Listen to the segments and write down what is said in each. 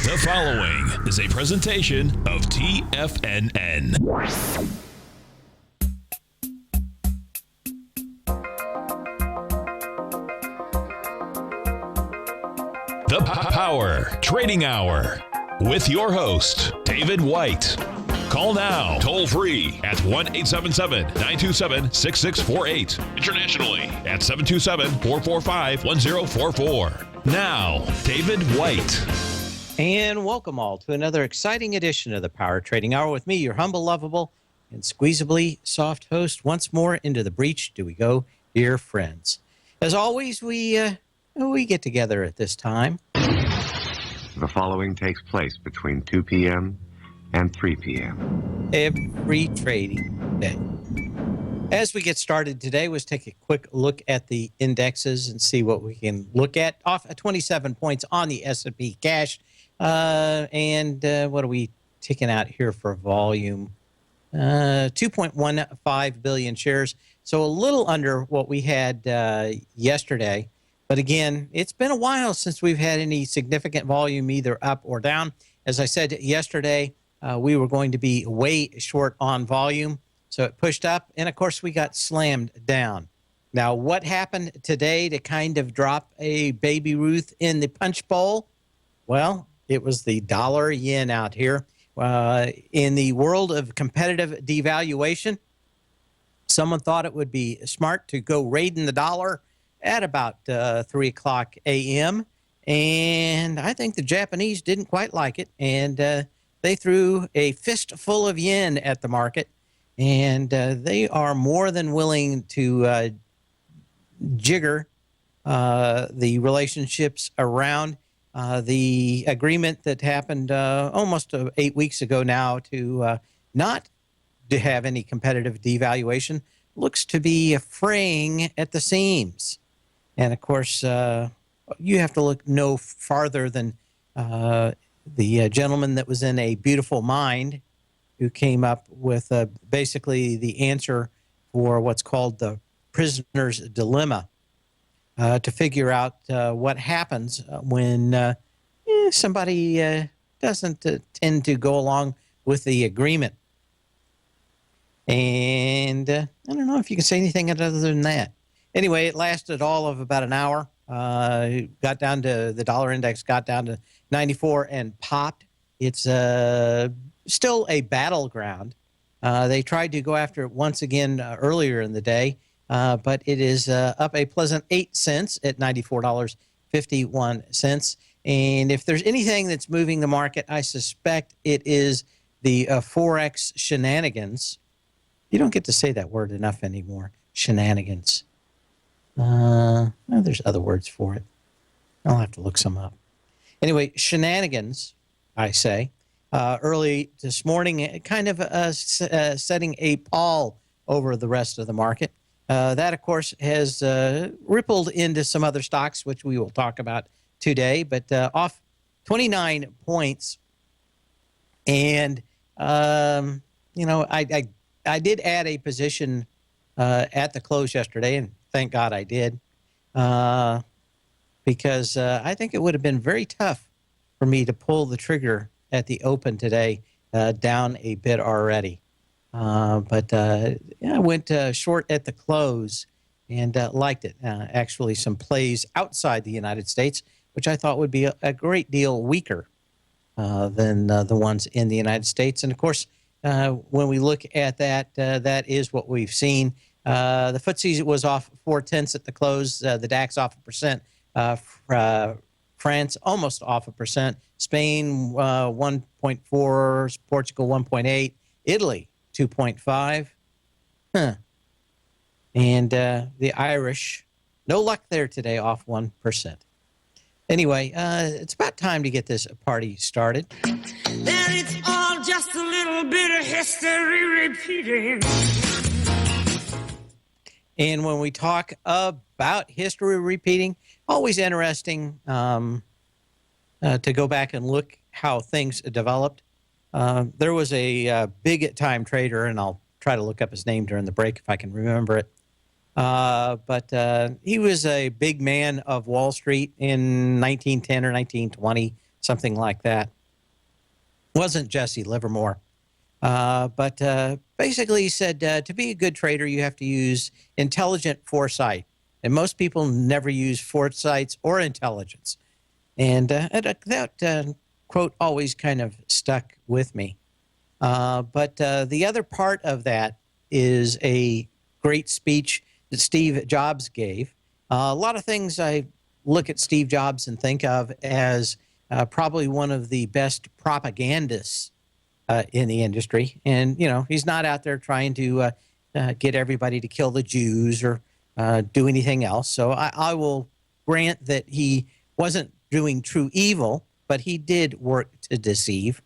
The following is a presentation of TFNN. The Power Trading Hour with your host, David White. Call now, toll free at 1-877-927-6648. Internationally at 727-445-1044. Now, David White. And welcome all to another exciting edition of the Power Trading Hour with me, your humble, lovable, and squeezably soft host. Once more into the breach do we go, dear friends. As always, we get together at this time. The following takes place between 2 p.m. and 3 p.m. every trading day. As we get started today, let's take a quick look at the indexes and see what we can look at. Off at 27 points on the S&P cash. And what are we ticking out here for volume? 2.15 billion shares. So a little under what we had yesterday. But again, it's been a while since we've had any significant volume either up or down. As I said yesterday, we were going to be way short on volume. So it pushed up. And, of course, we got slammed down. Now, what happened today to kind of drop a baby Ruth in the punch bowl? Well, it was the dollar yen out here. In the world of competitive devaluation, someone thought it would be smart to go raiding the dollar at about 3 o'clock a.m. And I think the Japanese didn't quite like it. And they threw a fistful of yen at the market. And they are more than willing to jigger the relationships around the agreement that happened almost 8 weeks ago now to not to have any competitive devaluation looks to be fraying at the seams. And, of course, you have to look no farther than the gentleman that was in A Beautiful Mind who came up with basically the answer for what's called the prisoner's dilemma. To figure out what happens when somebody doesn't tend to go along with the agreement. And I don't know if you can say anything other than that. Anyway, it lasted all of about an hour. Got down to the dollar index, got down to 94 and popped. It's still a battleground. They tried to go after it once again earlier in the day. But it is up a pleasant 8 cents at $94.51. And if there's anything that's moving the market, I suspect it is the Forex shenanigans. You don't get to say that word enough anymore, shenanigans. Well, there's other words for it. I'll have to look some up. Anyway, shenanigans, I say. Early this morning, kind of setting a pall over the rest of the market. That, of course, has rippled into some other stocks, which we will talk about today, but off 29 points. And, I did add a position at the close yesterday, and thank God I did, because I think it would have been very tough for me to pull the trigger at the open today, down a bit already. But I went short at the close and liked it. Actually, some plays outside the United States, which I thought would be a great deal weaker than the ones in the United States. And, of course, when we look at that, that is what we've seen. The FTSE was off 0.4 at the close. The DAX off 1%. France almost off 1%. Spain 1.4. Portugal 1.8. Italy 2.5. And the Irish, no luck there today, off 1%. Anyway, it's about time to get this party started. Then it's all just a little bit of history repeating. And when we talk about history repeating, always interesting to go back and look how things developed. There was a big-time trader, and I'll try to look up his name during the break if I can remember it. But he was a big man of Wall Street in 1910 or 1920, something like that. Wasn't Jesse Livermore. But basically he said to be a good trader, you have to use intelligent foresight. And most people never use foresights or intelligence. And that quote always kind of stuck with me. But the other part of that is a great speech that Steve Jobs gave. A lot of things I look at Steve Jobs and think of as probably one of the best propagandists in the industry. And, you know, he's not out there trying to get everybody to kill the Jews or do anything else. So I will grant that he wasn't doing true evil, but he did work to deceive.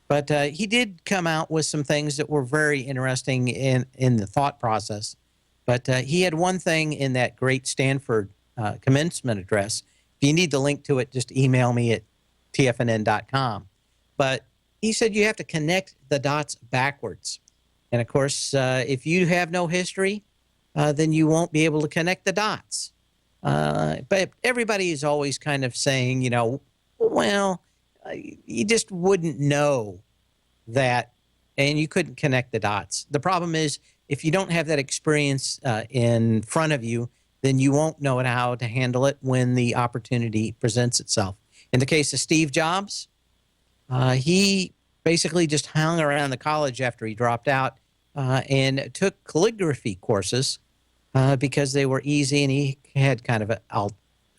But he did come out with some things that were very interesting in the thought process. But he had one thing in that great Stanford commencement address. If you need the link to it, just email me at tfnn.com. But he said you have to connect the dots backwards. And, of course, if you have no history, then you won't be able to connect the dots. But everybody is always kind of saying, you know, well, you just wouldn't know that, and you couldn't connect the dots. The problem is if you don't have that experience in front of you, then you won't know how to handle it when the opportunity presents itself. In the case of Steve Jobs, he basically just hung around the college after he dropped out and took calligraphy courses because they were easy and he had kind of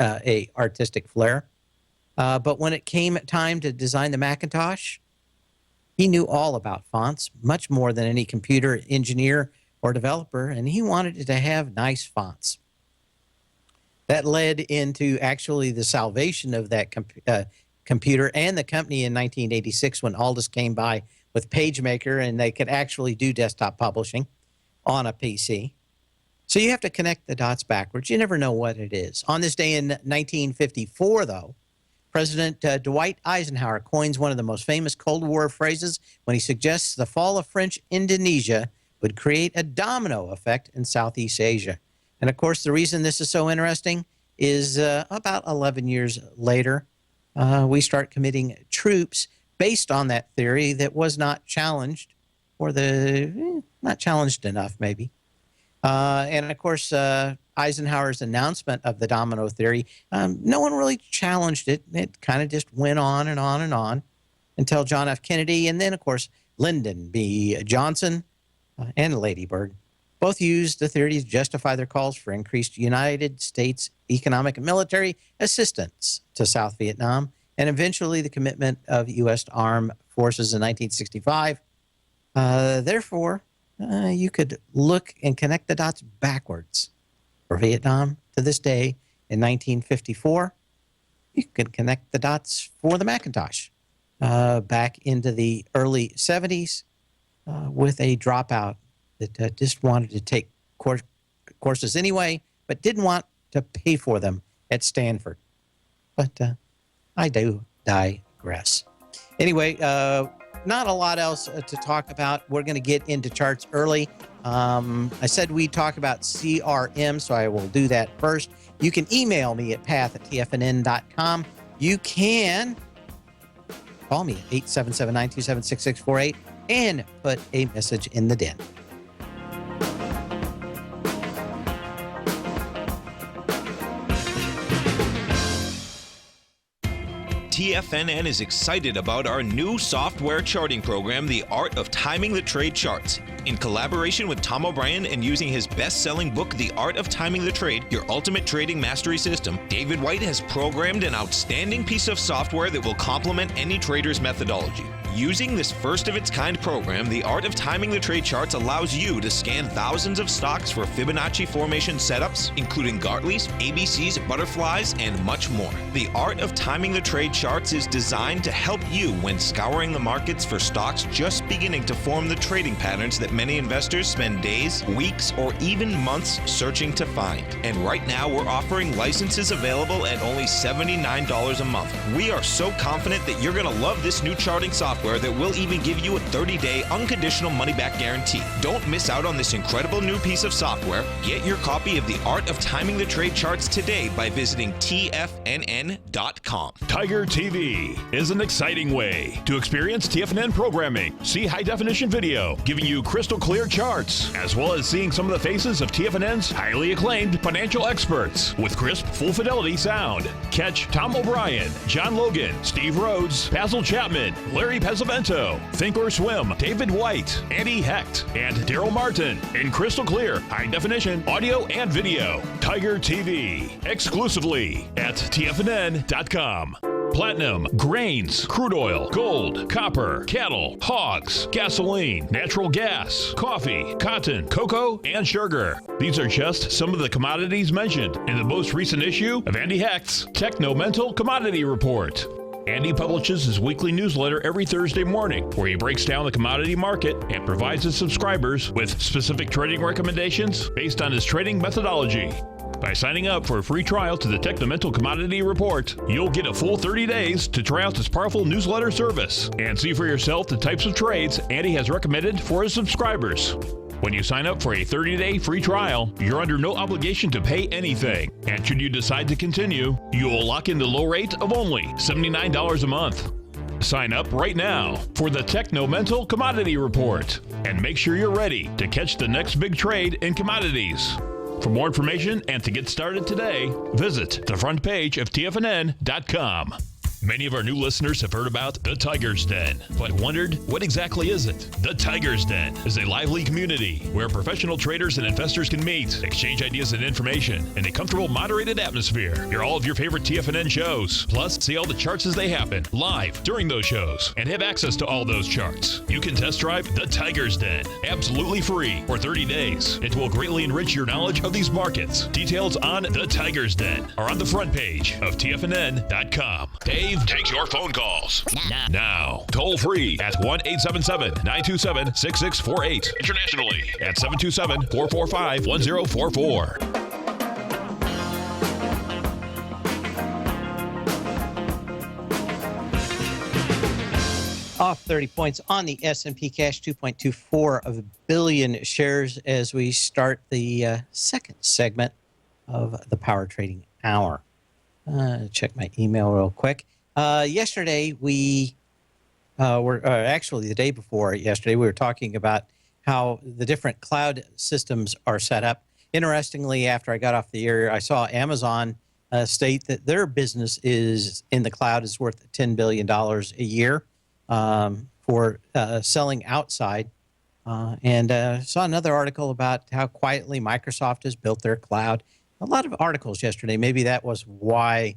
a artistic flair. But when it came time to design the Macintosh, he knew all about fonts, much more than any computer engineer or developer, and he wanted it to have nice fonts. That led into actually the salvation of that computer and the company in 1986 when Aldous came by with PageMaker and they could actually do desktop publishing on a PC. So you have to connect the dots backwards. You never know what it is. On this day in 1954, though, President Dwight Eisenhower coins one of the most famous Cold War phrases when he suggests the fall of French Indonesia would create a domino effect in Southeast Asia. And, of course, the reason this is so interesting is about 11 years later, we start committing troops based on that theory that was not challenged, or not challenged enough, maybe. And, of course, Eisenhower's announcement of the domino theory, no one really challenged it. It kind of just went on and on and on until John F. Kennedy and then, of course, Lyndon B. Johnson and Lady Bird both used the theory to justify their calls for increased United States economic and military assistance to South Vietnam and eventually the commitment of U.S. armed forces in 1965. Therefore, you could look and connect the dots backwards. For Vietnam to this day in 1954, you can connect the dots for the Macintosh back into the early 70s with a dropout that just wanted to take courses anyway, but didn't want to pay for them at Stanford. But I do digress. Anyway, not a lot else to talk about. We're going to get into charts early. I said we'd talk about CRM, so I will do that first. You can email me at path@tfnn.com. You can call me at 877-927-6648 and put a message in the den. TFNN is excited about our new software charting program, The Art of Timing the Trade Charts. In collaboration with Tom O'Brien and using his best-selling book, The Art of Timing the Trade, Your Ultimate Trading Mastery System, David White has programmed an outstanding piece of software that will complement any trader's methodology. Using this first-of-its-kind program, The Art of Timing the Trade Charts allows you to scan thousands of stocks for Fibonacci formation setups, including Gartley's, ABC's, butterflies, and much more. The Art of Timing the Trade Charts is designed to help you when scouring the markets for stocks just beginning to form the trading patterns that many investors spend days, weeks, or even months searching to find. And right now, we're offering licenses available at only $79 a month. We are so confident that you're going to love this new charting software that will even give you a 30-day unconditional money-back guarantee. Don't miss out on this incredible new piece of software. Get your copy of The Art of Timing the Trade Charts today by visiting TFNN.com. Tiger TV is an exciting way to experience TFNN programming. See high-definition video, giving you crystal clear charts, as well as seeing some of the faces of TFNN's highly acclaimed financial experts with crisp, full-fidelity sound. Catch Tom O'Brien, John Logan, Steve Rhodes, Basil Chapman, Larry Pesavento, Think or Swim, David White, Andy Hecht, and Daryl Martin in crystal clear, high-definition audio and video. Tiger TV, exclusively at TFNN.com. Platinum, grains, crude oil, gold, copper, cattle, hogs, gasoline, natural gas, coffee, cotton, cocoa, and sugar. These are just some of the commodities mentioned in the most recent issue of Andy Hecht's Techno-Mental Commodity Report. Andy publishes his weekly newsletter every Thursday morning, where he breaks down the commodity market and provides his subscribers with specific trading recommendations based on his trading methodology. By signing up for a free trial to the Techno-Mental Commodity Report, you'll get a full 30 days to try out this powerful newsletter service and see for yourself the types of trades Andy has recommended for his subscribers. When you sign up for a 30-day free trial, you're under no obligation to pay anything. And should you decide to continue, you will lock in the low rate of only $79 a month. Sign up right now for the Techno-Mental Commodity Report and make sure you're ready to catch the next big trade in commodities. For more information and to get started today, visit the front page of TFNN.com. Many of our new listeners have heard about the Tiger's Den, but wondered, what exactly is it? The Tiger's Den is a lively community where professional traders and investors can meet, exchange ideas and information in a comfortable, moderated atmosphere. Hear all of your favorite TFNN shows, plus see all the charts as they happen live during those shows, and have access to all those charts. You can test drive the Tiger's Den absolutely free for 30 days. It will greatly enrich your knowledge of these markets. Details on the Tiger's Den are on the front page of TFNN.com. Dave takes your phone calls now. Toll free at 1-877-927-6648. Internationally at 727-445-1044. Off 30 points on the S&P cash, 2.24 of a billion shares as we start the second segment of the Power Trading Hour. Check my email real quick. Yesterday, we actually the day before yesterday, we were talking about how the different cloud systems are set up. Interestingly, after I got off the air, I saw Amazon state that their business is in the cloud is worth $10 billion a year for selling outside. And saw another article about how quietly Microsoft has built their cloud. A lot of articles yesterday. Maybe that was why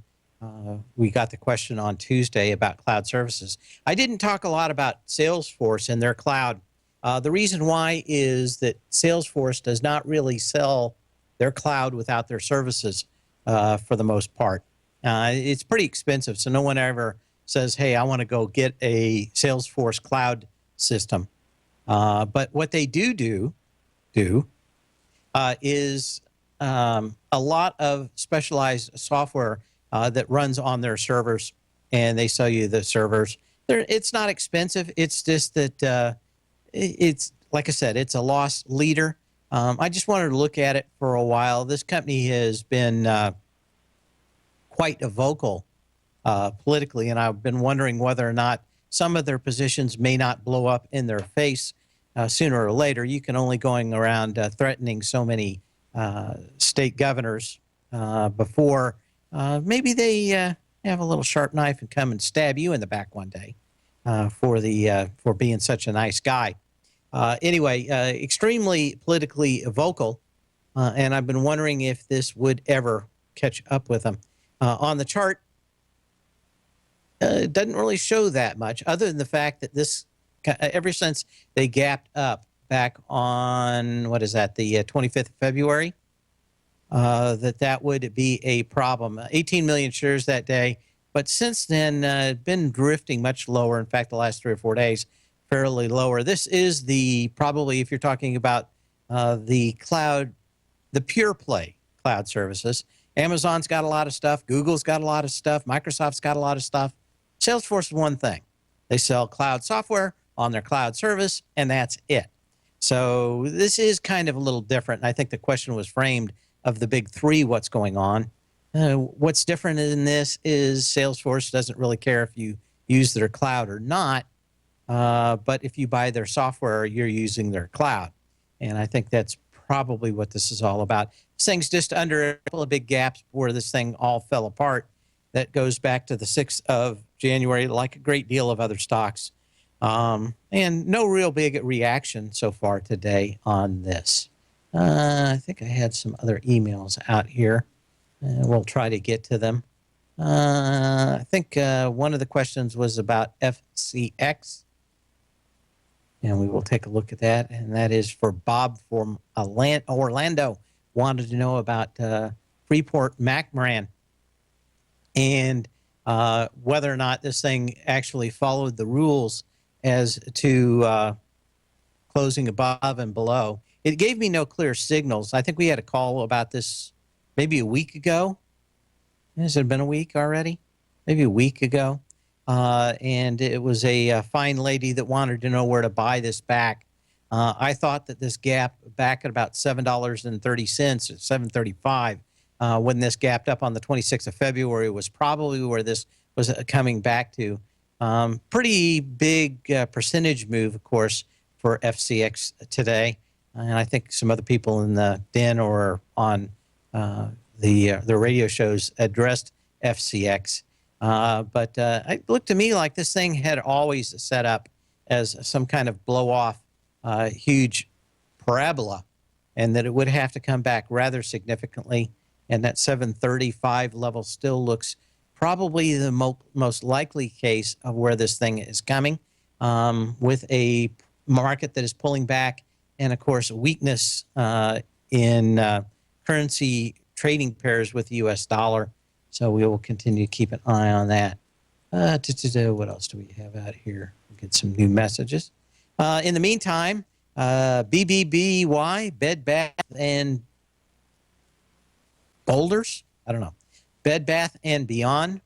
we got the question on Tuesday about cloud services. I didn't talk a lot about Salesforce and their cloud. The reason why is that Salesforce does not really sell their cloud without their services for the most part. It's pretty expensive, so no one ever says, hey, I want to go get a Salesforce cloud system. But what they do is a lot of specialized software that runs on their servers, and they sell you the servers. It's not expensive. It's just that it's, like I said, it's a loss leader. I just wanted to look at it for a while. This company has been quite vocal politically, and I've been wondering whether or not some of their positions may not blow up in their face sooner or later. You can only going around threatening so many state governors before maybe they have a little sharp knife and come and stab you in the back one day for being such a nice guy. Anyway, extremely politically vocal, and I've been wondering if this would ever catch up with them. On the chart, it doesn't really show that much, other than the fact that this, ever since they gapped up back on, what is that, the 25th of February, that would be a problem. 18 million shares that day, but since then, been drifting much lower. In fact, the last 3 or 4 days, fairly lower. This is probably, if you're talking about the cloud, the pure play cloud services. Amazon's got a lot of stuff. Google's got a lot of stuff. Microsoft's got a lot of stuff. Salesforce is one thing. They sell cloud software on their cloud service, and that's it. So this is kind of a little different. And I think the question was framed of the big three, what's going on. What's different in this is Salesforce doesn't really care if you use their cloud or not. But if you buy their software, you're using their cloud. And I think that's probably what this is all about. This thing's just under a couple of big gaps where this thing all fell apart. That goes back to the 6th of January, like a great deal of other stocks. And no real big reaction so far today on this. I think I had some other emails out here. We'll try to get to them. I think one of the questions was about FCX. And we will take a look at that. And that is for Bob from Orlando. Wanted to know about Freeport McMoran and whether or not this thing actually followed the rules as to closing above and below. It gave me no clear signals. I think we had a call about this maybe a week ago. Has it been a week already? Maybe a week ago. And it was a fine lady that wanted to know where to buy this back. I thought that this gap back at about $7.30 or $7.35 when this gapped up on the 26th of February was probably where this was coming back to. Pretty big percentage move, of course, for FCX today. And I think some other people in the den or on the radio shows addressed FCX. But it looked to me like this thing had always set up as some kind of blow-off huge parabola, and that it would have to come back rather significantly. And that 735 level still looks probably the most likely case of where this thing is coming, with a market that is pulling back and, of course, weakness in currency trading pairs with the U.S. dollar. So we will continue to keep an eye on that. What else do we have out here? We'll get some new messages. In the meantime, BBBY, Bed Bath and Boulders. I don't know. Bed Bath and Beyond.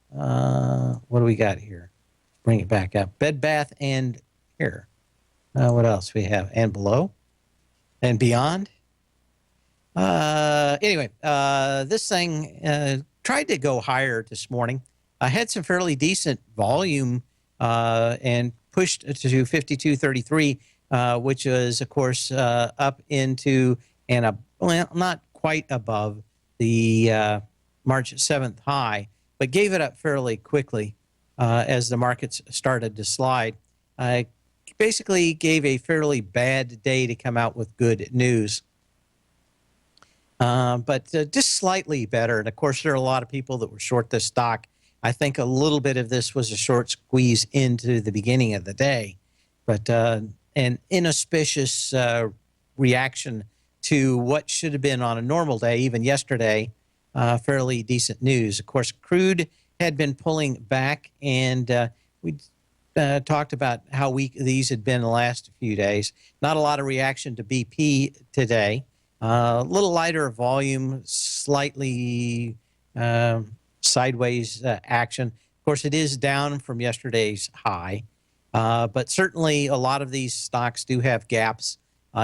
What do we got here? Bring it back up. Bed Bath and here. What else we have? And below? And beyond? Anyway, this thing tried to go higher this morning. I had some fairly decent volume and pushed to 52.33, which was, of course, up into and well, not quite above the March 7th high, but gave it up fairly quickly as the markets started to slide. I basically gave a fairly bad day to come out with good news. But just slightly better. And, of course, there are a lot of people that were short this stock. I think a little bit of this was a short squeeze into the beginning of the day. But an inauspicious reaction to what should have been on a normal day, even yesterday, fairly decent news. Of course, crude had been pulling back, and we talked about how weak these had been the last few days. Not a lot of reaction to BP today. A little lighter volume, slightly sideways action. Of course, it is down from yesterday's high, but certainly a lot of these stocks do have gaps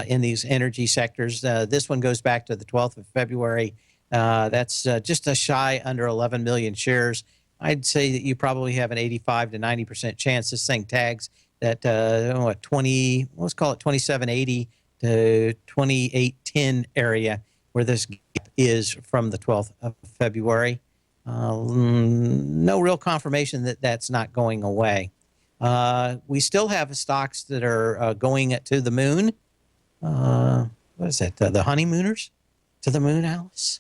in these energy sectors. This one goes back to the 12th of February. That's just a shy under 11 million shares. I'd say that you probably have an 85 to 90% chance this thing tags that, let's call it 2780 to 2810 area where this gap is from the 12th of February. No real confirmation that that's not going away. We still have stocks that are going to the moon. What is that? The honeymooners to the moon, Alice?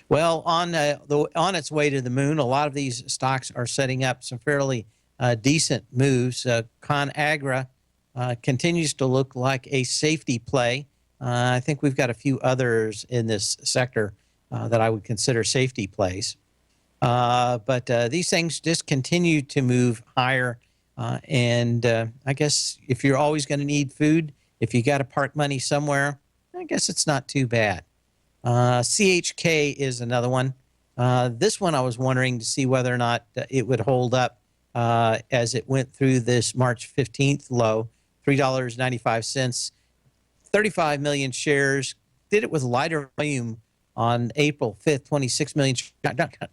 Well, on its way to the moon, a lot of these stocks are setting up some fairly decent moves. ConAgra continues to look like a safety play. I think we've got a few others in this sector that I would consider safety plays. But these things just continue to move higher. I guess if you're always going to need food, if you got to park money somewhere, I guess it's not too bad. CHK is another one. This one I was wondering to see whether or not it would hold up as it went through this March 15th low, $3.95, 35 million shares. Did it with lighter volume on April 5th, 26 million.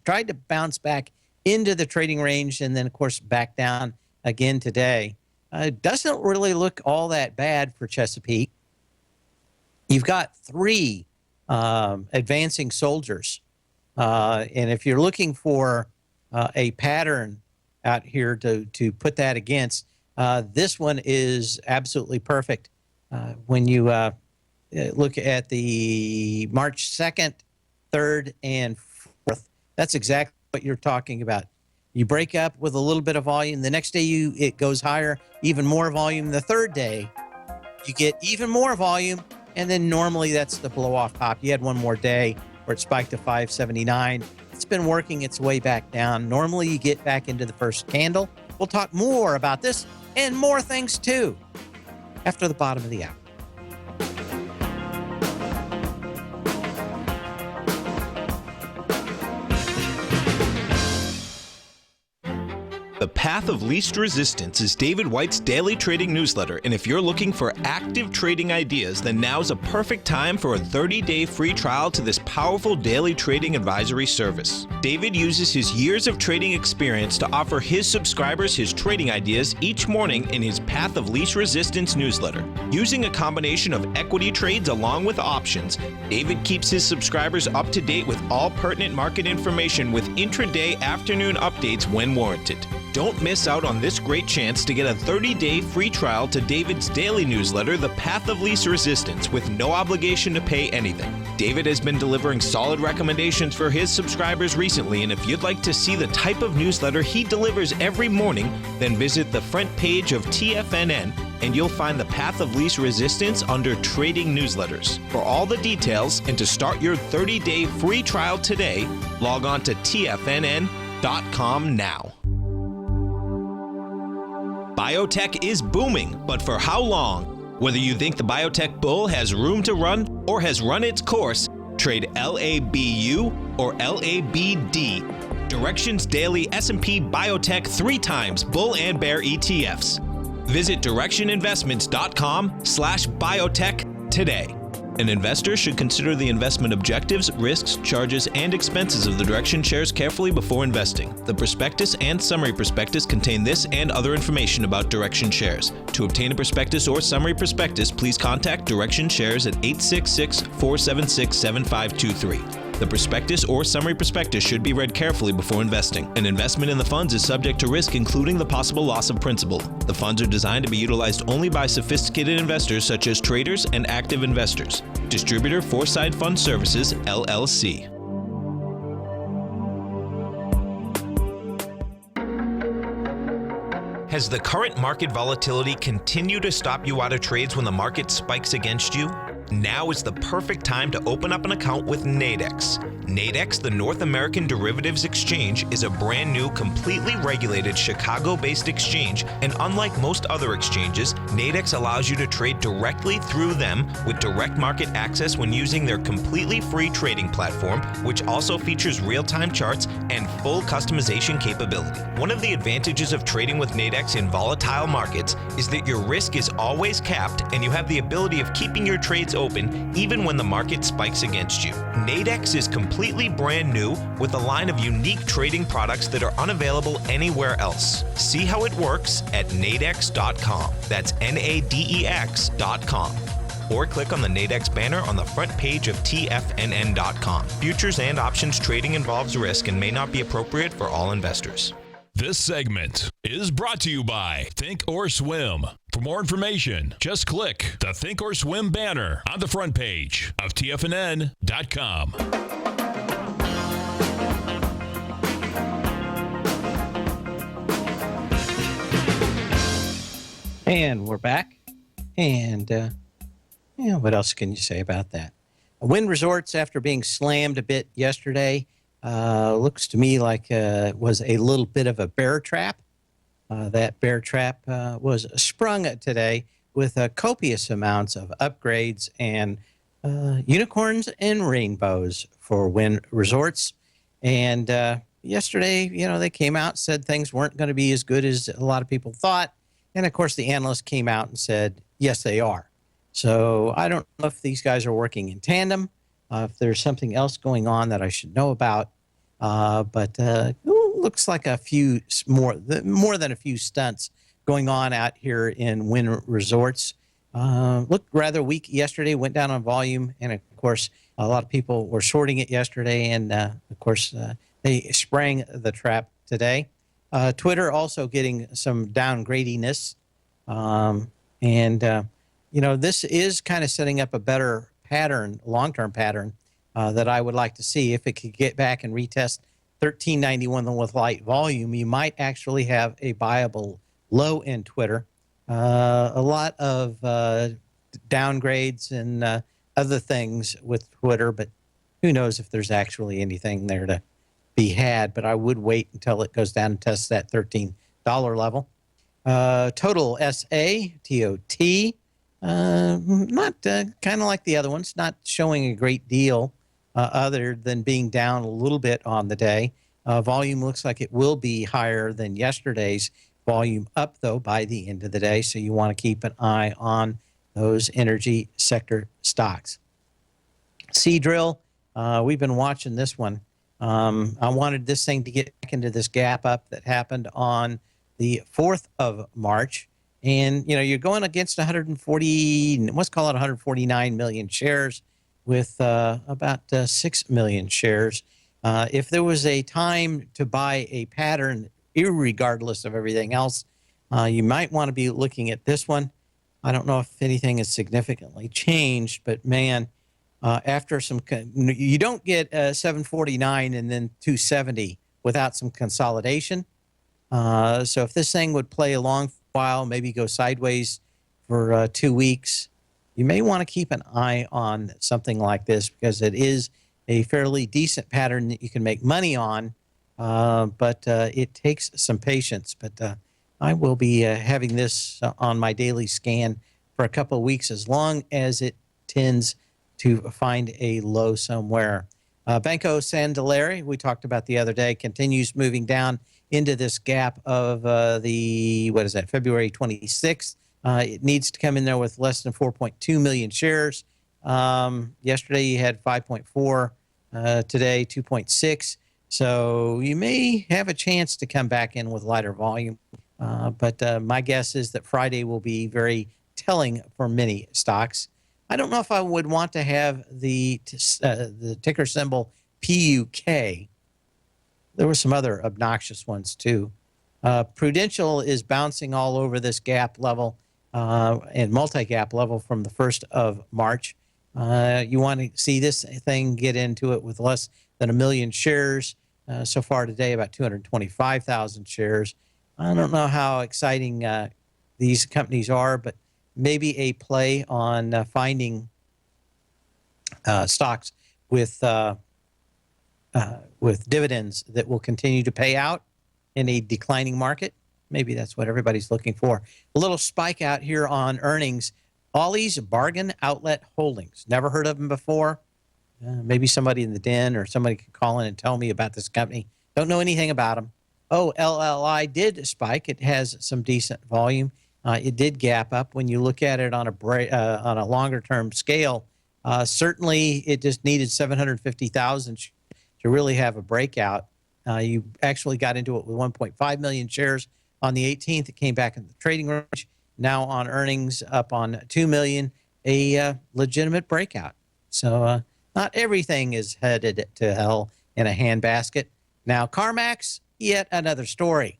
Tried to bounce back into the trading range and then, of course, back down again today. It doesn't really look all that bad for Chesapeake. You've got three advancing soldiers. And if you're looking for a pattern out here to put that against, this one is absolutely perfect. When you look at the March 2nd, 3rd, and 4th, that's exactly what you're talking about. You break up with a little bit of volume. The next day it goes higher, even more volume. The third day, you get even more volume, and then normally that's the blow-off top. You had one more day where it spiked to 579. It's been working its way back down. Normally you get back into the first candle. We'll talk more about this and more things too after the bottom of the hour. The Path of Least Resistance is David White's daily trading newsletter, and if you're looking for active trading ideas, then now's a perfect time for a 30-day free trial to this powerful daily trading advisory service. David uses his years of trading experience to offer his subscribers his trading ideas each morning in his Path of Least Resistance newsletter. Using a combination of equity trades along with options, David keeps his subscribers up to date with all pertinent market information with intraday afternoon updates when warranted. Don't miss out on this great chance to get a 30-day free trial to David's daily newsletter, The Path of Least Resistance, with no obligation to pay anything. David has been delivering solid recommendations for his subscribers recently, and if you'd like to see the type of newsletter he delivers every morning, then visit the front page of TFNN and you'll find The Path of Least Resistance under Trading Newsletters. For all the details and to start your 30-day free trial today, log on to TFNN.com now. Biotech is booming, but for how long? Whether you think the biotech bull has room to run or has run its course, trade LABU or LABD. Directions Daily S&P Biotech 3 times bull and bear ETFs. Visit directioninvestments.com/biotech today. An investor should consider the investment objectives, risks, charges, and expenses of the Direction shares carefully before investing. The prospectus and summary prospectus contain this and other information about Direction shares. To obtain a prospectus or summary prospectus, please contact Direction shares at 866-476-7523. The prospectus or summary prospectus should be read carefully before investing. An investment in the funds is subject to risk, including the possible loss of principal. The funds are designed to be utilized only by sophisticated investors such as traders and active investors. Distributor Foreside Fund Services, LLC. Has the current market volatility continued to stop you out of trades when the market spikes against you? Now is the perfect time to open up an account with Nadex. Nadex, the North American Derivatives Exchange, is a brand new, completely regulated Chicago-based exchange, and unlike most other exchanges, Nadex allows you to trade directly through them with direct market access when using their completely free trading platform, which also features real-time charts and full customization capability. One of the advantages of trading with Nadex in volatile markets is that your risk is always capped and you have the ability of keeping your trades open even when the market spikes against you. Nadex is completely brand new with a line of unique trading products that are unavailable anywhere else. See how it works at nadex.com. That's NADEX.com. Or click on the Nadex banner on the front page of TFNN.com. Futures and options trading involves risk and may not be appropriate for all investors. This segment is brought to you by Think or Swim. For more information, just click the Think or Swim banner on the front page of TFNN.com. And we're back. And what else can you say about that? Wynn Resorts, after being slammed a bit yesterday, looks to me like was a little bit of a bear trap. That bear trap was sprung today with copious amounts of upgrades and unicorns and rainbows for Wynn Resorts. And yesterday, they came out, said things weren't going to be as good as a lot of people thought. And of course, the analysts came out and said, yes, they are. So I don't know if these guys are working in tandem, if there's something else going on that I should know about. But looks like a few more than a few stunts going on out here in Wynn Resorts. Looked rather weak yesterday, went down on volume. And of course, a lot of people were shorting it yesterday. And of course, they sprang the trap today. Twitter also getting some downgradiness. This is kind of setting up a better pattern, long-term pattern, that I would like to see. If it could get back and retest 1391 with light volume, you might actually have a viable low in Twitter. A lot of downgrades and other things with Twitter, but who knows if there's actually anything there to be had. But I would wait until it goes down and tests that $13 level. Total SA, TOT, not kind of like the other ones, not showing a great deal other than being down a little bit on the day. Volume looks like it will be higher than yesterday's volume, up though by the end of the day. So you want to keep an eye on those energy sector stocks. Seadrill, we've been watching this one. I wanted this thing to get back into this gap up that happened on the 4th of March. And, you're going against 149 million shares with about 6 million shares. If there was a time to buy a pattern, irregardless of everything else, you might want to be looking at this one. I don't know if anything has significantly changed, but man, after some, you don't get 749 and then 270 without some consolidation. So if this thing would play a long while, maybe go sideways for 2 weeks, you may want to keep an eye on something like this because it is a fairly decent pattern that you can make money on, but it takes some patience. But I will be having this on my daily scan for a couple of weeks as long as it tends to find a low somewhere. Banco Santander, we talked about the other day, continues moving down into this gap of February 26th. It needs to come in there with less than 4.2 million shares. Yesterday you had 5.4, today 2.6. So you may have a chance to come back in with lighter volume. But my guess is that Friday will be very telling for many stocks. I don't know if I would want to have the ticker symbol PUK. There were some other obnoxious ones too. Prudential is bouncing all over this gap level and multi-gap level from the 1st of March. You want to see this thing get into it with less than 1 million shares. So far today, about 225,000 shares. I don't know how exciting these companies are, but maybe a play on finding stocks with dividends that will continue to pay out in a declining market. Maybe that's what everybody's looking for. A little spike out here on earnings. Ollie's Bargain Outlet Holdings. Never heard of them before. Maybe somebody in the den or somebody could call in and tell me about this company. Don't know anything about them. Oh, LLI did spike. It has some decent volume. It did gap up. When you look at it on a longer-term scale, certainly it just needed 750,000 to really have a breakout. You actually got into it with 1.5 million shares on the 18th. It came back in the trading range. Now on earnings up on 2 million, a legitimate breakout. So not everything is headed to hell in a handbasket. Now CarMax, yet another story.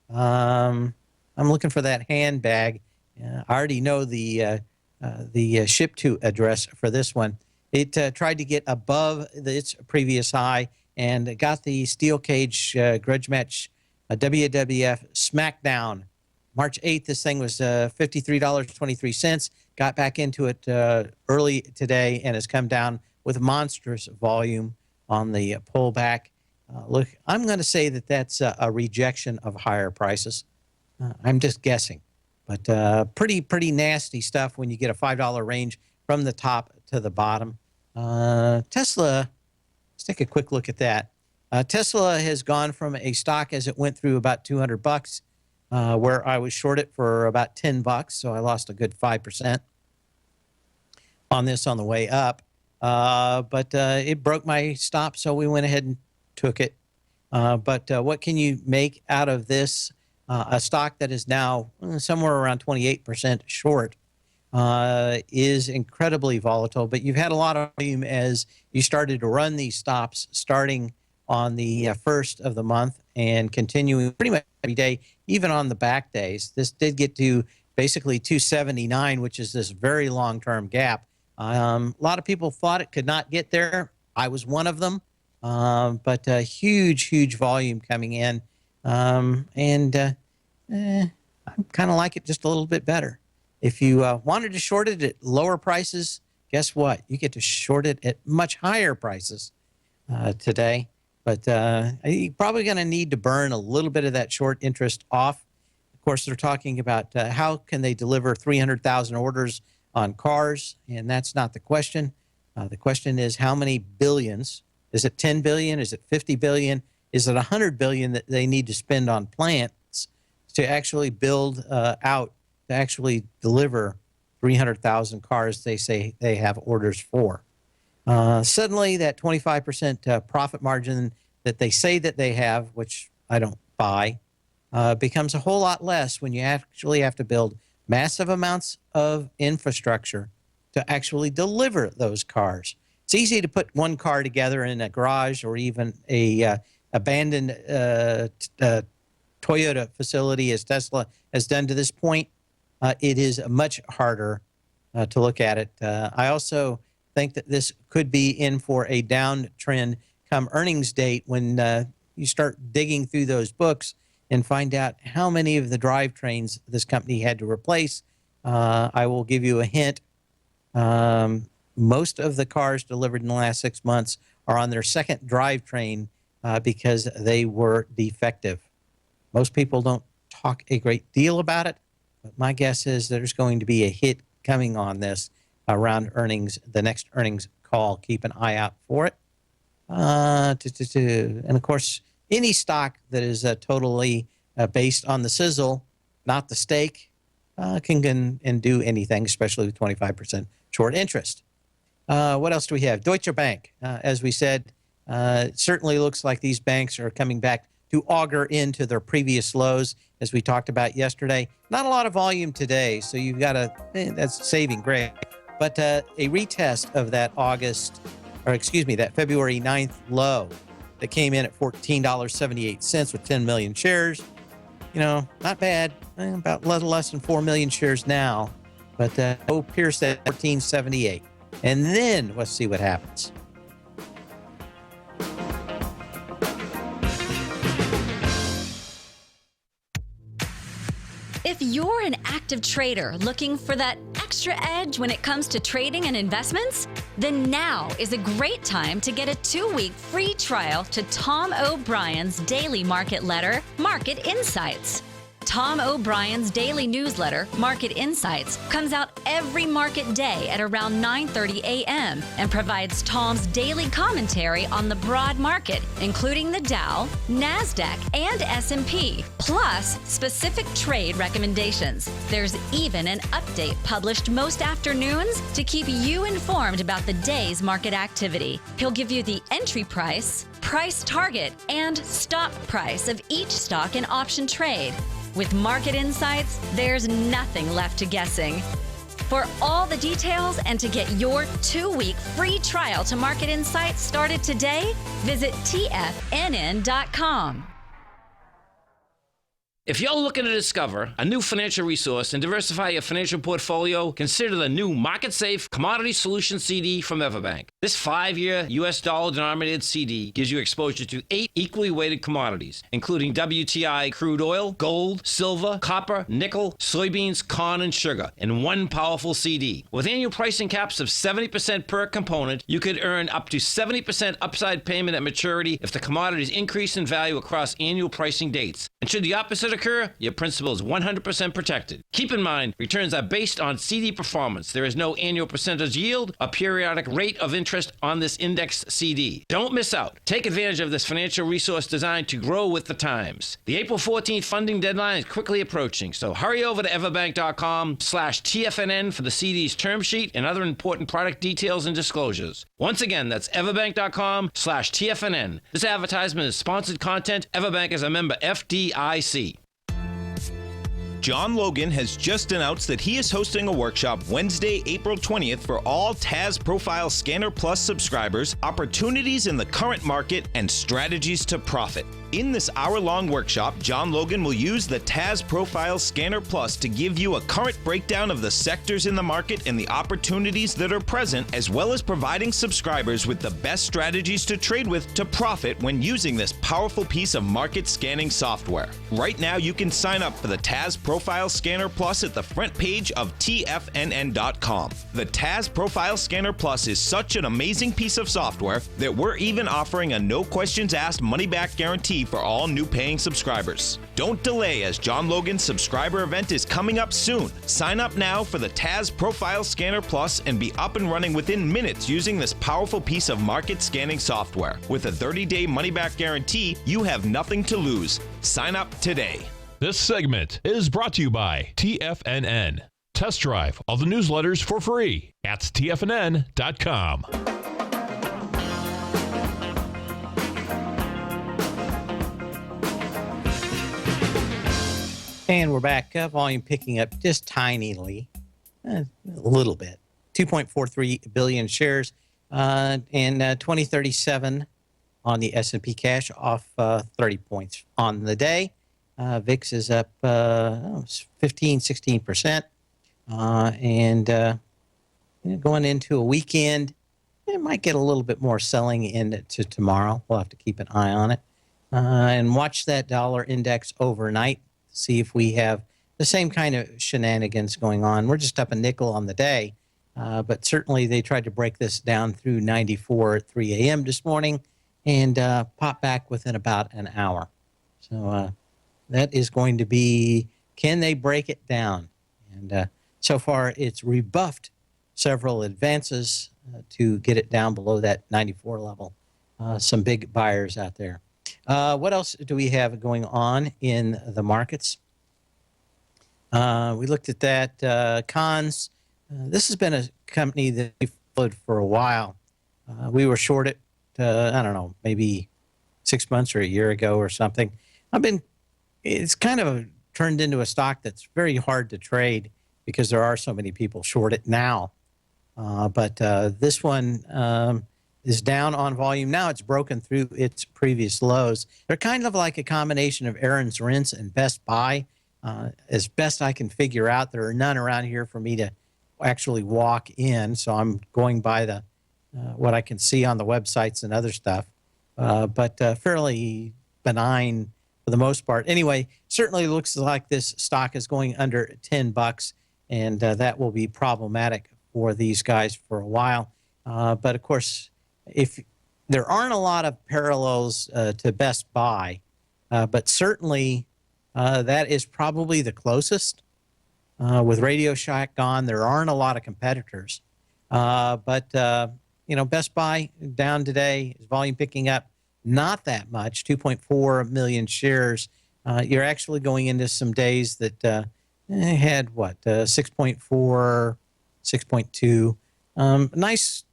I'm looking for that handbag. I already know the ship to address for this one. It tried to get above its previous high and got the steel cage grudge match WWF SmackDown. March 8th, this thing was $53.23. Got back into it early today and has come down with monstrous volume on the pullback. Look, I'm going to say that that's a rejection of higher prices. I'm just guessing. But pretty nasty stuff when you get a $5 range from the top to the bottom. Tesla, let's take a quick look at that. Tesla has gone from a stock as it went through about 200 bucks, where I was short it for about 10 bucks, so I lost a good 5% on this on the way up. But it broke my stop, so we went ahead and took it. But what can you make out of this? A stock that is now somewhere around 28% short is incredibly volatile, but you've had a lot of volume as you started to run these stops starting on the first of the month and continuing pretty much every day, even on the back days. This did get to basically 279, which is this very long-term gap. A lot of people thought it could not get there. I was one of them, but huge volume coming in. I kind of like it just a little bit better. If you wanted to short it at lower prices, guess what? You get to short it at much higher prices today. But you're probably going to need to burn a little bit of that short interest off. Of course, they're talking about how can they deliver 300,000 orders on cars, and that's not the question. The question is how many billions? Is it 10 billion? Is it 50 billion? Is it 100 billion that they need to spend on plants to actually build out, to actually deliver 300,000 cars they say they have orders for? Suddenly, that 25% profit margin that they say that they have, which I don't buy, becomes a whole lot less when you actually have to build massive amounts of infrastructure to actually deliver those cars. It's easy to put one car together in a garage or even a abandoned Toyota facility, as Tesla has done to this point. It is much harder to look at it. I also think that this could be in for a downtrend come earnings date when you start digging through those books and find out how many of the drivetrains this company had to replace. I will give you a hint. Most of the cars delivered in the last 6 months are on their second drivetrain because they were defective. Most people don't talk a great deal about it, but my guess is there's going to be a hit coming on this around earnings, the next earnings call. Keep an eye out for it. And of course, any stock that is totally based on the sizzle, not the steak, can and do anything, especially with 25% short interest. What else do we have? Deutsche Bank, as we said, it certainly looks like these banks are coming back to auger into their previous lows, as we talked about yesterday. Not a lot of volume today, so you've got to, that's saving grace. But a retest of that that February 9th low that came in at $14.78 with 10 million shares. You know, not bad. About a little less than 4 million shares now. But Pierce at $14.78. And then let's see what happens. If you're an active trader looking for that extra edge when it comes to trading and investments, then now is a great time to get a 2-week free trial to Tom O'Brien's daily market letter, Market Insights. Tom O'Brien's daily newsletter, Market Insights, comes out every market day at around 9:30 a.m. and provides Tom's daily commentary on the broad market, including the Dow, NASDAQ, and S&P, plus specific trade recommendations. There's even an update published most afternoons to keep you informed about the day's market activity. He'll give you the entry price, price target, and stop price of each stock and option trade. With Market Insights, there's nothing left to guessing. For all the details and to get your 2-week free trial to Market Insights started today, visit TFNN.com. If you're looking to discover a new financial resource and diversify your financial portfolio, consider the new Market Safe Commodity Solutions CD from Everbank. This 5-year U.S. dollar-denominated CD gives you exposure to 8 equally weighted commodities, including WTI crude oil, gold, silver, copper, nickel, soybeans, corn, and sugar, in one powerful CD. With annual pricing caps of 70% per component, you could earn up to 70% upside payment at maturity if the commodities increase in value across annual pricing dates. And should the opposite occur, your principal is 100% protected. Keep in mind, returns are based on CD performance. There is no annual percentage yield or periodic rate of interest on this indexed CD. Don't miss out. Take advantage of this financial resource designed to grow with the times. The April 14th funding deadline is quickly approaching, so hurry over to everbank.com/TFNN for the CD's term sheet and other important product details and disclosures. Once again, that's everbank.com/TFNN. This advertisement is sponsored content. Everbank is a member FDIC. John Logan has just announced that he is hosting a workshop Wednesday, April 20th for all TAS Profile Scanner Plus subscribers, opportunities in the current market, and strategies to profit. In this hour-long workshop, John Logan will use the TAS Profile Scanner Plus to give you a current breakdown of the sectors in the market and the opportunities that are present, as well as providing subscribers with the best strategies to trade with to profit when using this powerful piece of market scanning software. Right now, you can sign up for the TAS Profile Scanner Plus at the front page of TFNN.com. The TAS Profile Scanner Plus is such an amazing piece of software that we're even offering a no-questions-asked money-back guarantee for all new paying subscribers. Don't delay, as John Logan's subscriber event is coming up soon. Sign up now for the TAS Profile Scanner Plus and be up and running within minutes using this powerful piece of market scanning software. With a 30-day money-back guarantee, you have nothing to lose. Sign up today. This segment is brought to you by TFNN. Test drive all the newsletters for free at TFNN.com. And we're back. Volume picking up just tinily, a little bit. 2.43 billion shares, and 2037 on the S&P cash, off 30 points on the day. VIX is up 15-16%, and going into a weekend, it might get a little bit more selling into tomorrow. We'll have to keep an eye on it, and watch that dollar index overnight. See if we have the same kind of shenanigans going on. We're just up a nickel on the day, but certainly they tried to break this down through 94 at 3 a.m. this morning and pop back within about an hour. So that is going to be, can they break it down? And so far it's rebuffed several advances to get it down below that 94 level. Some big buyers out there. What else do we have going on in the markets? We looked at that. Cons. This has been a company that we followed for a while. We were short it, I don't know, maybe 6 months or a year ago or something. It's kind of turned into a stock that's very hard to trade because there are so many people short it now. But this one is down on volume. Now it's broken through its previous lows. They're kind of like a combination of Aaron's Rents and Best Buy. As best I can figure out, there are none around here for me to actually walk in, so I'm going by the what I can see on the websites and other stuff, but fairly benign for the most part. Anyway, certainly looks like this stock is going under $10, and that will be problematic for these guys for a while. But of course, if there aren't a lot of parallels to Best Buy, but certainly that is probably the closest. With Radio Shack gone, there aren't a lot of competitors. But Best Buy down today, is volume picking up not that much, 2.4 million shares. You're actually going into some days that had 6.4, 6.2. Nice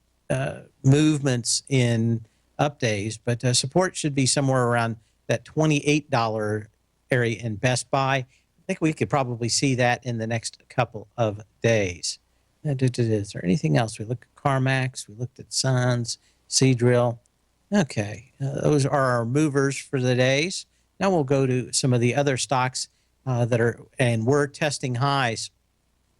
movements in up days, but support should be somewhere around that $28 area in Best Buy. I think we could probably see that in the next couple of days. Is there anything else? We looked at CarMax, we looked at Suns, Seadrill. Okay, those are our movers for the days. Now we'll go to some of the other stocks that are and were testing highs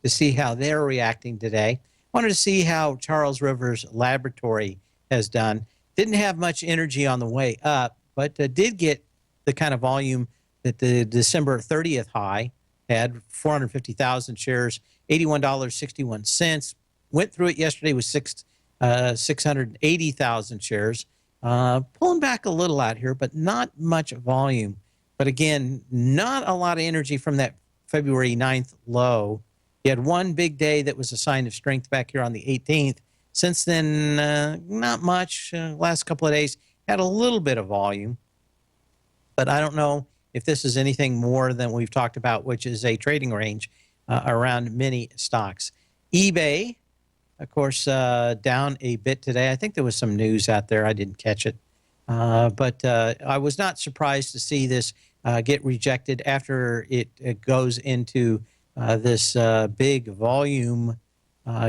to see how they're reacting today. Wanted to see how Charles Rivers Laboratory has done. Didn't have much energy on the way up, but did get the kind of volume that the December 30th high had, 450,000 shares, $81.61. Went through it yesterday with 680,000 shares. Pulling back a little out here, but not much volume. But again, not a lot of energy from that February 9th low. You had one big day that was a sign of strength back here on the 18th. Since then, not much. Last couple of days had a little bit of volume. But I don't know if this is anything more than we've talked about, which is a trading range around many stocks. eBay, of course, down a bit today. I think there was some news out there. I didn't catch it. But I was not surprised to see this get rejected after it goes into this big volume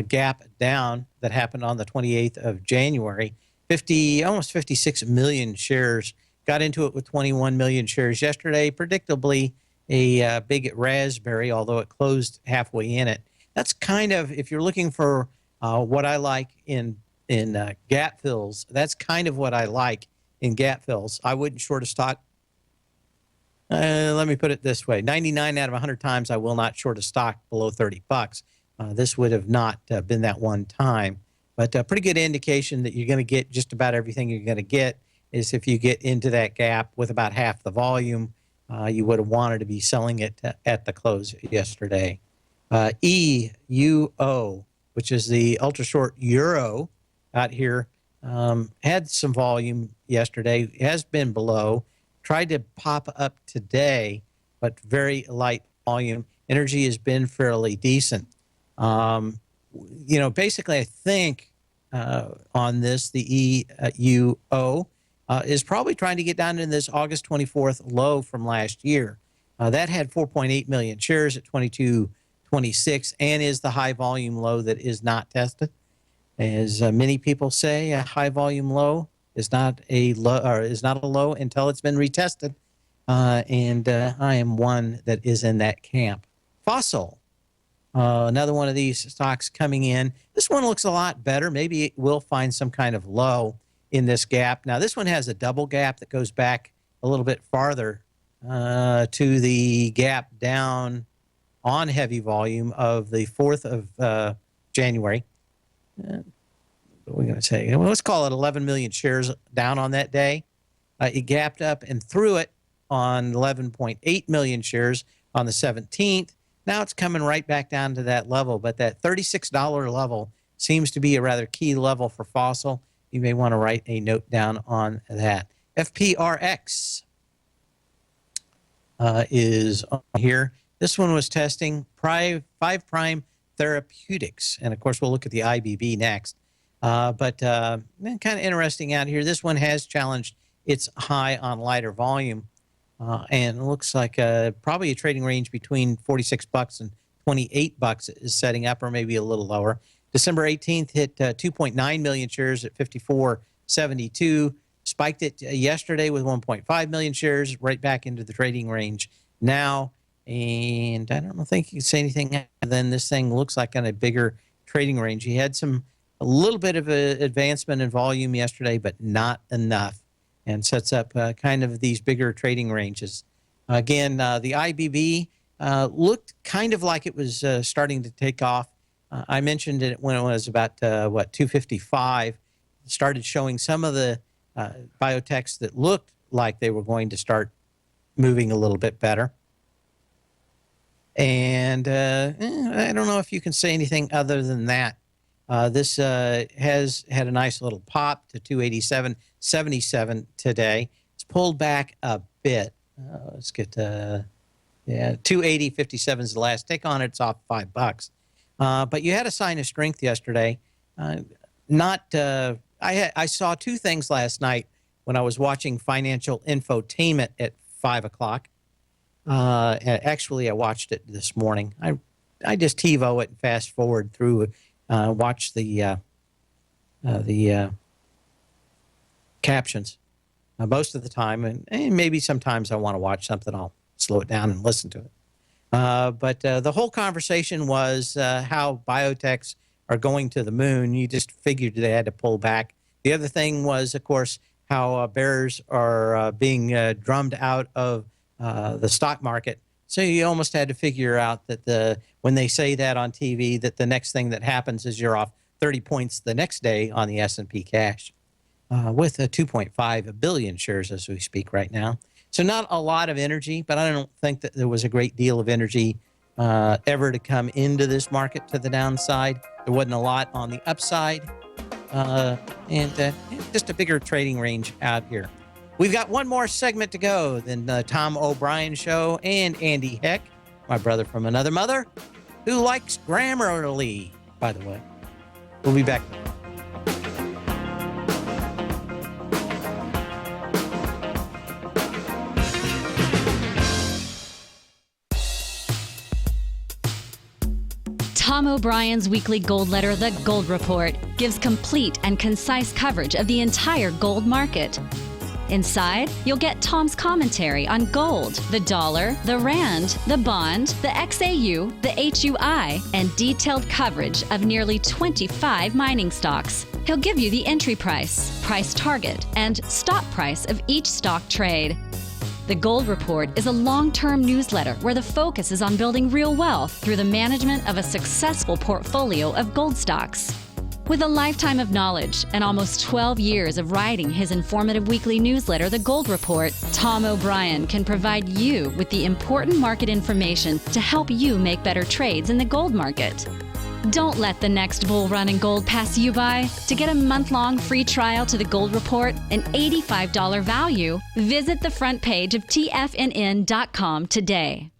gap down that happened on the 28th of January. Almost 56 million shares. Got into it with 21 million shares yesterday. Predictably, a big raspberry, although it closed halfway in it. That's kind of, if you're looking for what I like in gap fills, that's kind of what I like in gap fills. I wouldn't short a stock. Let me put it this way. 99 out of 100 times I will not short a stock below 30 bucks. This would have not been that one time. But a pretty good indication that you're going to get just about everything you're going to get is if you get into that gap with about half the volume, you would have wanted to be selling it at the close yesterday. EUO, which is the ultra short euro out here, had some volume yesterday, has been below, tried to pop up today, but very light volume. Energy has been fairly decent. Basically, I think on this, the EUO is probably trying to get down to this August 24th low from last year. That had 4.8 million shares at 22.26 and is the high volume low that is not tested. As many people say, a high volume low is not a low until it's been retested. And I am one that is in that camp. Fossil, another one of these stocks coming in. This one looks a lot better. Maybe it will find some kind of low in this gap. Now, this one has a double gap that goes back a little bit farther to the gap down on heavy volume of the 4th of January. What are we going to say? Well, let's call it 11 million shares down on that day. It gapped up and threw it on 11.8 million shares on the 17th. Now it's coming right back down to that level, but that $36 level seems to be a rather key level for Fossil. You may want to write a note down on that. FPRX is on here. This one was testing 5' therapeutics. And, of course, we'll look at the IBB next. But kind of interesting out here. This one has challenged its high on lighter volume. And it looks like probably a trading range between 46 bucks and 28 bucks is setting up, or maybe a little lower. December 18th hit 2.9 million shares at 54.72. Spiked it yesterday with 1.5 million shares, right back into the trading range now. And I don't think you can say anything other than this thing looks like on a bigger trading range. He had a little bit of an advancement in volume yesterday, but not enough, and sets up kind of these bigger trading ranges. Again, the IBB looked kind of like it was starting to take off. I mentioned it when it was about, 255. It started showing some of the biotechs that looked like they were going to start moving a little bit better. And I don't know if you can say anything other than that. This has had a nice little pop to 287.77 today. It's pulled back a bit. Let's get 280.57 is the last tick on it. It's off $5. But you had a sign of strength yesterday. I saw two things last night when I was watching Financial Infotainment at 5 o'clock. Actually, I watched it this morning. I just TiVo it and fast forward through, watch the captions most of the time, and maybe sometimes I want to watch something, I'll slow it down and listen to it. But the whole conversation was how biotechs are going to the moon. You just figured they had to pull back. The other thing was, of course, how bears are being drummed out of the stock market. So you almost had to figure out that when they say that on TV, that the next thing that happens is you're off 30 points the next day on the S&P cash with 2.5 billion shares as we speak right now. So not a lot of energy, but I don't think that there was a great deal of energy ever to come into this market to the downside. There wasn't a lot on the upside, and just a bigger trading range out here. We've got one more segment to go, then the Tom O'Brien Show and Andy Heck, my brother from another mother, who likes Grammarly, by the way. We'll be back. Tom O'Brien's weekly gold letter, The Gold Report, gives complete and concise coverage of the entire gold market. Inside, you'll get Tom's commentary on gold, the dollar, the rand, the bond, the XAU, the HUI, and detailed coverage of nearly 25 mining stocks. He'll give you the entry price, price target, and stop price of each stock trade. The Gold Report is a long-term newsletter where the focus is on building real wealth through the management of a successful portfolio of gold stocks. With a lifetime of knowledge and almost 12 years of writing his informative weekly newsletter, The Gold Report, Tom O'Brien can provide you with the important market information to help you make better trades in the gold market. Don't let the next bull run in gold pass you by. To get a month-long free trial to the Gold Report, an $85 value, visit the front page of TFNN.com today.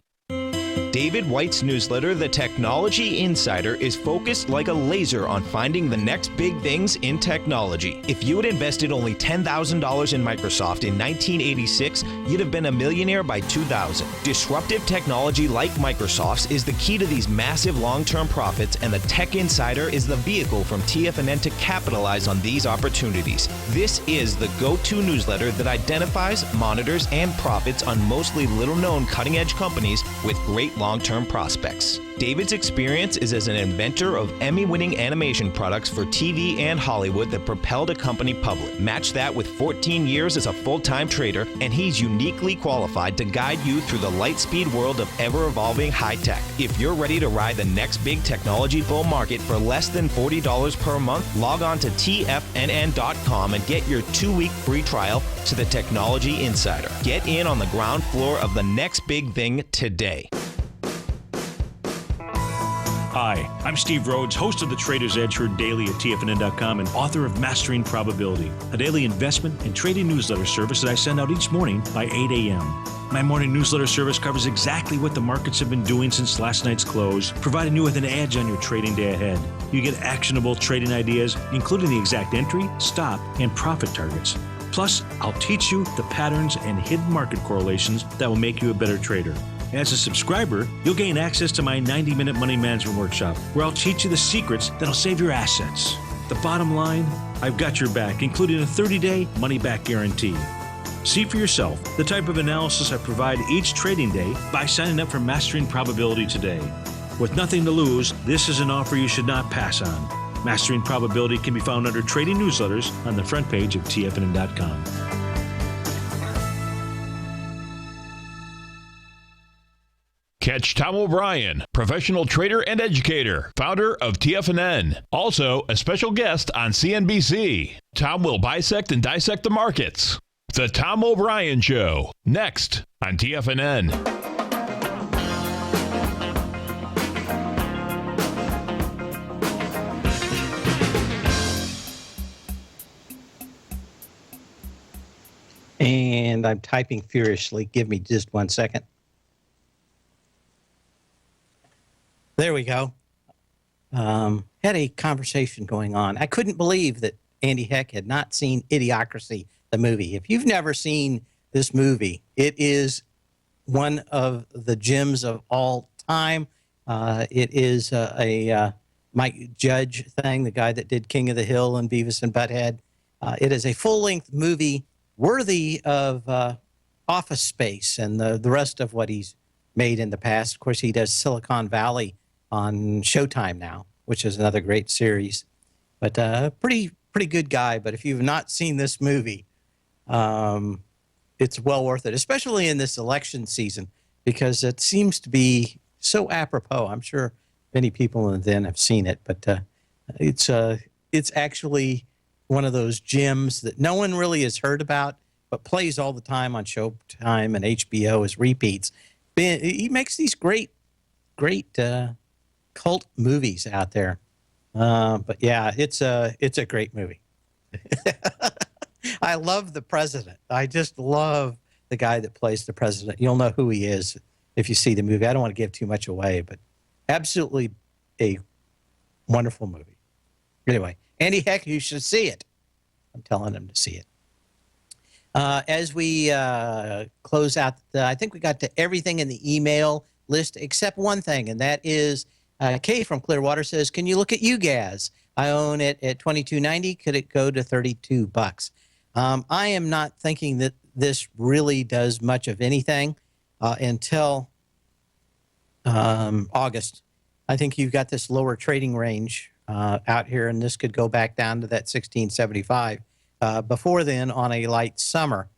David White's newsletter, The Technology Insider, is focused like a laser on finding the next big things in technology. If you had invested only $10,000 in Microsoft in 1986, you'd have been a millionaire by 2000. Disruptive technology like Microsoft's is the key to these massive long-term profits, and the Tech Insider is the vehicle from TFNN to capitalize on these opportunities. This is the go-to newsletter that identifies, monitors, and profits on mostly little-known cutting-edge companies with great long-term prospects. David's experience is as an inventor of Emmy-winning animation products for TV and Hollywood that propelled a company public. Match that with 14 years as a full-time trader, and he's uniquely qualified to guide you through the light-speed world of ever-evolving high-tech. If you're ready to ride the next big technology bull market for less than $40 per month, log on to TFNN.com and get your 2-week free trial to the Technology Insider. Get in on the ground floor of the next big thing today. Hi, I'm Steve Rhodes, host of the Trader's Edge heard daily at TFNN.com and author of Mastering Probability, a daily investment and trading newsletter service that I send out each morning by 8 a.m. My morning newsletter service covers exactly what the markets have been doing since last night's close, providing you with an edge on your trading day ahead. You get actionable trading ideas, including the exact entry, stop, and profit targets. Plus, I'll teach you the patterns and hidden market correlations that will make you a better trader. As a subscriber, you'll gain access to my 90-minute money management workshop, where I'll teach you the secrets that'll save your assets. The bottom line, I've got your back, including a 30-day money-back guarantee. See for yourself the type of analysis I provide each trading day by signing up for Mastering Probability today. With nothing to lose, this is an offer you should not pass on. Mastering Probability can be found under Trading Newsletters on the front page of TFNN.com. Catch Tom O'Brien, professional trader and educator, founder of TFNN. Also, a special guest on CNBC. Tom will bisect and dissect the markets. The Tom O'Brien Show, next on TFNN. And I'm typing furiously. Give me just 1 second. There we go. Had a conversation going on. I couldn't believe that Andy Heck had not seen Idiocracy, the movie. If you've never seen this movie, it is one of the gems of all time. It is a Mike Judge thing, the guy that did King of the Hill and Beavis and Butthead. It is a full-length movie worthy of Office Space and the rest of what he's made in the past. Of course, he does Silicon Valley on Showtime now, which is another great series. But pretty good guy. But if you've not seen this movie, it's well worth it, especially in this election season, because it seems to be so apropos. I'm sure many people then have seen it, but it's actually one of those gems that no one really has heard about, but plays all the time on Showtime and HBO as repeats. He makes these great cult movies out there. But yeah, it's a great movie. I love the president. I just love the guy that plays the president. You'll know who he is if you see the movie. I don't want to give too much away, but absolutely a wonderful movie. Anyway, Andy Heck, you should see it. I'm telling him to see it. As we close out, I think we got to everything in the email list except one thing, and that is Kay from Clearwater says, "Can you look at UGAS? I own it at $22.90. Could it go to $32?" I am not thinking that this really does much of anything until August. I think you've got this lower trading range out here, and this could go back down to that 1675 before then on a light summer.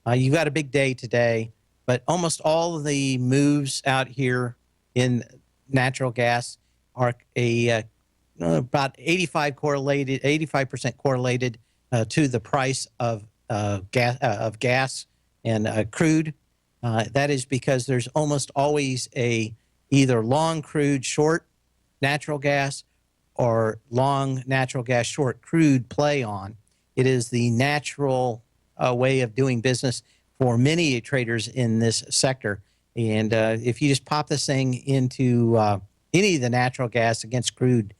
You've got a big day today, but almost all of the moves out here in natural gas are about 85% correlated to the price of gas and crude. That is because there's almost always a either long crude, short natural gas, or long natural gas, short crude play on. It is the natural way of doing business for many traders in this sector. And if you just pop this thing into any of the natural gas against crude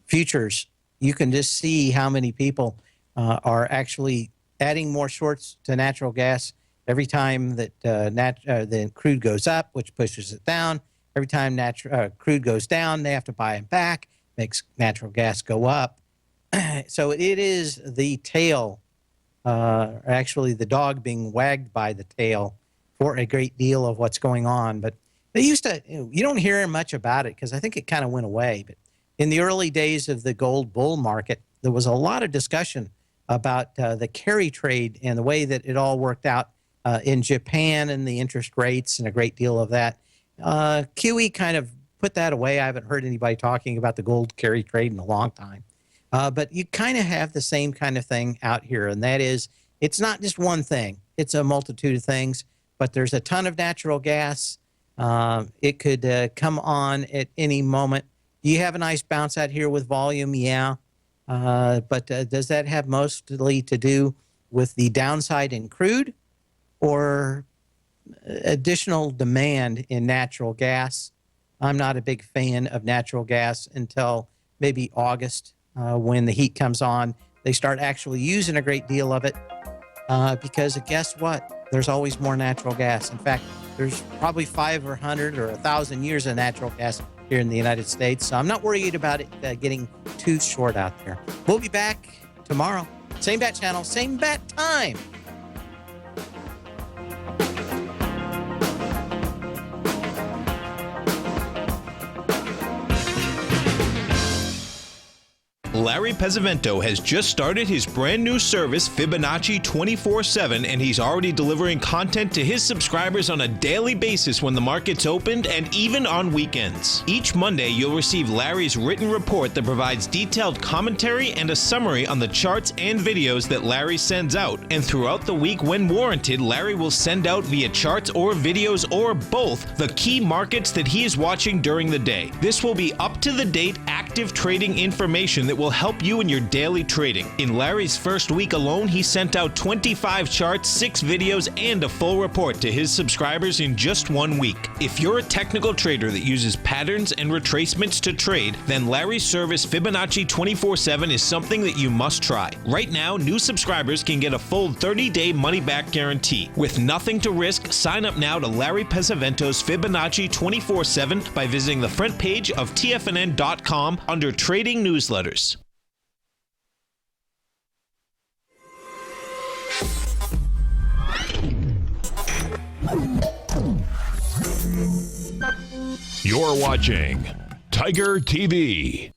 futures, you can just see how many people are actually adding more shorts to natural gas every time that the crude goes up, which pushes it down. Every time crude goes down, they have to buy it back, makes natural gas go up. So it is the tail, actually the dog being wagged by the tail for a great deal of what's going on. But they used to, you don't hear much about it because I think it kind of went away. But in the early days of the gold bull market, there was a lot of discussion about the carry trade and the way that it all worked out in Japan and the interest rates and a great deal of that. QE kind of put that away. I haven't heard anybody talking about the gold carry trade in a long time. But you kind of have the same kind of thing out here, and that is it's not just one thing. It's a multitude of things, but there's a ton of natural gas. It could come on at any moment. Do you have a nice bounce out here with volume? Yeah. But does that have mostly to do with the downside in crude or additional demand in natural gas? I'm not a big fan of natural gas until maybe August when the heat comes on. They start actually using a great deal of it because guess what? There's always more natural gas. In fact, there's probably 500 or 100 or 1,000 years of natural gas here in the United States. So I'm not worried about it getting too short out there. We'll be back tomorrow. Same bat channel, same bat time. Larry Pesavento has just started his brand new service, Fibonacci 24/7, and he's already delivering content to his subscribers on a daily basis when the market's opened and even on weekends. Each Monday, you'll receive Larry's written report that provides detailed commentary and a summary on the charts and videos that Larry sends out. And throughout the week, when warranted, Larry will send out via charts or videos or both the key markets that he is watching during the day. This will be up-to-the-date, active trading information that will help you in your daily trading. In Larry's first week alone, he sent out 25 charts, 6 videos, and a full report to his subscribers in just 1 week. If you're a technical trader that uses patterns and retracements to trade, then Larry's service Fibonacci 24/7 is something that you must try. Right now, new subscribers can get a full 30-day money-back guarantee. With nothing to risk, sign up now to Larry Pesavento's Fibonacci 24/7 by visiting the front page of TFNN.com under Trading Newsletters. You're watching Tiger TV.